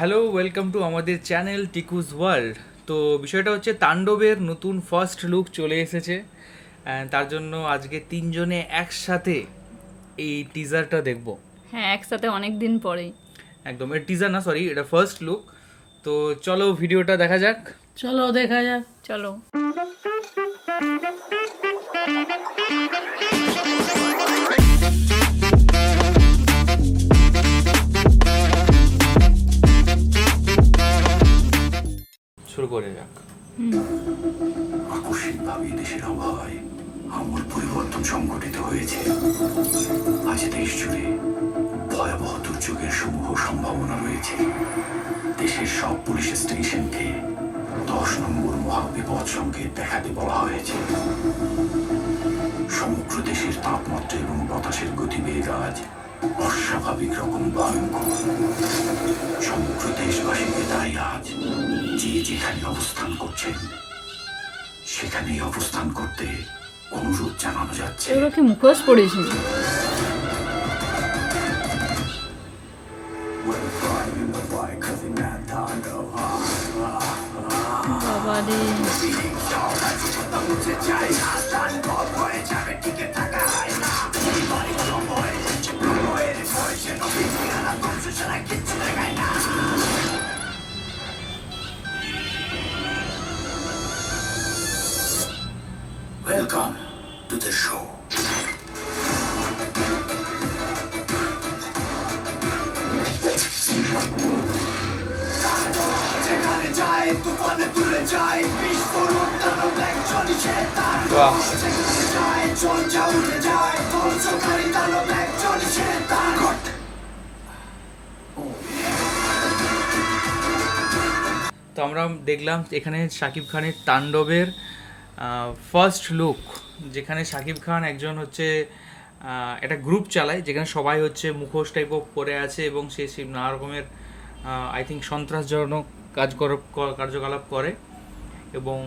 Hello, welcome to আমাদের channel টিকুস world. তো বিষয়টা হচ্ছে তাণ্ডবের নতুন ফার্স্ট লুক চলে এসেছে, অ্যান্ড তার জন্য আজকে তিনজনে একসাথে এই টিজারটা দেখব। হ্যাঁ, একসাথে অনেক দিন পরেই। একদম, এটা টিজার না, সরি, এটা ফার্স্ট লুক। তো চলো ভিডিওটা দেখা যাক। চলো দেখা যাক। চলো। শুরু করে যাক। আকস্মিকভাবে দেশের আবহাওয়ায় আমূল পরিবর্তন সংঘটিত হয়েছে। আজ দেশ জুড়ে ভয়াবহ দুর্যোগের সমূহ সম্ভাবনা রয়েছে। দেশের সব পুলিশ স্টেশনকে 10 নম্বর মহাবিপদ সংকেত দেখাতে বলা হয়েছে। সমগ্র দেশের তাপমাত্রা এবং বাতাসের গতিবেগ আজ অস্বাভাবিক রকম ভয়ঙ্কর। সমগ্র দেশবাসীকে তাই আজ যে যেখানে অবস্থান করছেন সেখানেই অবস্থান করতে অনুরোধ জানানো যাচ্ছে। এগুলো কি মুখোশ পড়েছে? বাবা রে, Welcome to the show. বাহ, তো আমরা দেখলাম এখানে শাকিব খানের তাণ্ডবের ফার্স্ট লুক, যেখানে শাকিব খান একজন হচ্ছে একটা গ্রুপ চালায়, যেখানে সবাই হচ্ছে মুখোশ টাইপ পরে আছে এবং সে নানা রকমের আই থিঙ্ক সন্ত্রাসজনক কার্যকলাপ করে এবং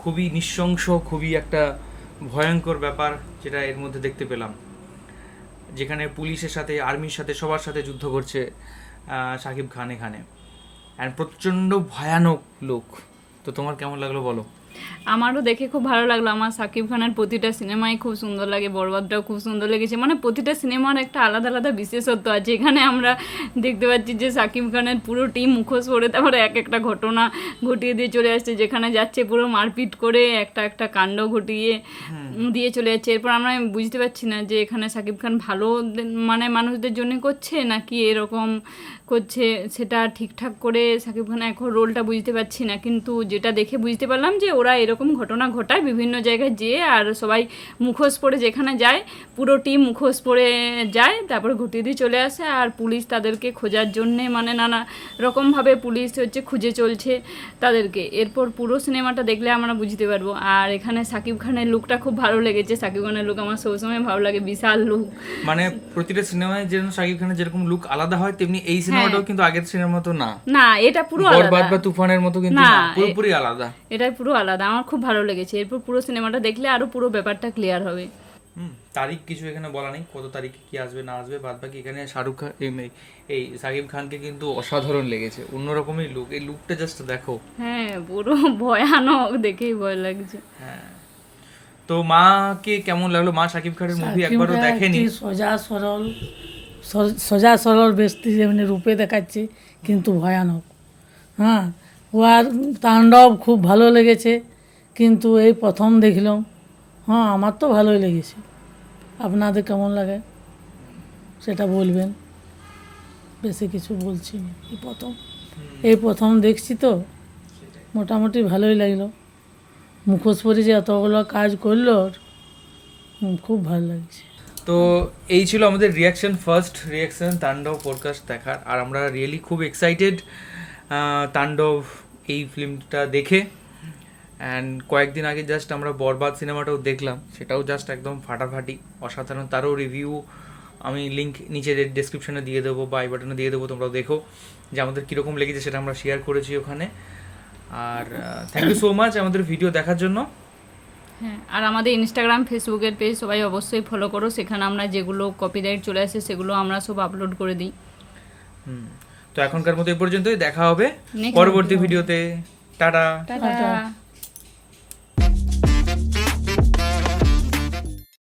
খুবই নৃশংস, খুবই একটা ভয়ঙ্কর ব্যাপার যেটা এর মধ্যে দেখতে পেলাম, যেখানে পুলিশের সাথে, আর্মির সাথে, সবার সাথে যুদ্ধ করছে শাকিব খান এখানে, অ্যান্ড প্রচণ্ড ভয়ানক লুক। তো তোমার কেমন লাগলো বলো? আমারও দেখে খুব ভালো লাগলো। আমার সাকিব খানের প্রতিটা সিনেমাই খুব সুন্দর লাগে, বরবাদটাও খুব সুন্দর লেগেছে। মানে প্রতিটা সিনেমার একটা আলাদা আলাদা বিশেষত্ব আছে। এখানে আমরা দেখতে পাচ্ছি যে সাকিব খানের পুরো টিম মুখোশ পরে তারপরে এক একটা ঘটনা ঘটিয়ে দিয়ে চলে আসছে, যেখানে যাচ্ছে পুরো মারপিট করে একটা একটা কাণ্ড ঘটিয়ে দিয়ে চলে যাচ্ছে। এরপর আমরা বুঝতে পারছি না যে এখানে সাকিব খান ভালো মানে মানুষদের জন্য করছে নাকি এরকম করছে, সেটা ঠিকঠাক করে সাকিব খান এখন রোলটা বুঝতে পারছি না। কিন্তু যেটা দেখে বুঝতে পারলাম যে ওরা এরকম ঘটনা ঘটায় বিভিন্ন জায়গায় যেয়ে, আর সবাই মুখোশ পরে যেখানে যায় পুরো টিম মুখোশ পরে যায়, তারপরে ঘটিয়ে দিয়ে চলে আসে। আর পুলিশ তাদেরকে খোঁজার জন্যে মানে নানা রকমভাবে পুলিশ হচ্ছে খুঁজে চলছে তাদেরকে। এরপর পুরো সিনেমাটা দেখলে আমরা বুঝতে পারবো। আর এখানে সাকিব খানের লুকটা খুব ভালো লেগেছে। সাকিব খানের লুক আমার সবসময় ভালো লাগে, বিশাল লুক। মানে প্রতিটা সিনেমায় যেরকম শাকিব খানের যেরকম লুক আলাদা হয়, তেমনি এই সিনেমাটাও কিন্তু আগের সিনেমার মতো না। না, এটা পুরো বরবাদ আলাদা বা তুফানের মতো কিন্তু না, না, পুরোপুরি আলাদা। এটাই পুরো আলাদা। আমার খুব ভালো লেগেছে। এরপর পুরো সিনেমাটা দেখলে আরো পুরো ব্যাপারটা ক্লিয়ার হবে। তারিখ কিছু এখানে বলা নেই, কত তারিখে কি আসবে না আসবে, বাদ বাকি এখানে শাহরুখ খান এই সাকিব খানকে কিন্তু অসাধারণ লেগেছে, অন্যরকমই লুক। এই লুকটা জাস্ট দেখো। হ্যাঁ, পুরো ভয়ানক, দেখেই ভয় লাগছে। হ্যাঁ, তো মাকে কেমন লাগলো? মা শাকিব খানের মুভি একবারও দেখেনি। সোজা সরল ব্যক্তি যেমনি রূপে দেখাচ্ছে, কিন্তু ভয়ানক। হ্যাঁ, ও আর তাণ্ডব খুব ভালো লেগেছে, কিন্তু এই প্রথম দেখলাম। হ্যাঁ, আমার তো ভালোই লেগেছে। আপনাদের কেমন লাগে সেটা বলবেন। বেশি কিছু বলছি না, এই প্রথম দেখছি তো মোটামুটি ভালোই লাগলো। মুখোশ পরে যে এতগুলো কাজ করলো, খুব ভালো লাগছে। তো এই ছিল আমাদের ফার্স্ট রিয়াকশন তাণ্ডব পডকাস্ট দেখার, আর আমরা রিয়েলি খুব এক্সাইটেড তাণ্ডব এই ফিল্মটা দেখে। অ্যান্ড কয়েকদিন আগে জাস্ট আমরা বরবাদ সিনেমাটাও দেখলাম, সেটাও জাস্ট একদম ফাটাফাটি, অসাধারণ। তারও রিভিউ আমি লিঙ্ক নিচে ডেসক্রিপশনে দিয়ে দেবো বা আই বাটনে দিয়ে দেবো, তোমরাও দেখো যে আমাদের কীরকম লেগেছে, সেটা আমরা শেয়ার করেছি ওখানে। আর থ্যাংক ইউ সো মাচ আমাদের ভিডিও দেখার জন্য। হ্যাঁ, আর আমাদের ইনস্টাগ্রাম, ফেসবুকের পেজ সবাই অবশ্যই ফলো করো। সেখানে আমরা যেগুলো কপিরাইট চলে আসে সেগুলো আমরা সব আপলোড করে দিই। তো তো এখনকার মতো এই পর্যন্তই, দেখা হবে Next পরবর্তী ভিডিওতে। টাটা। টাটা।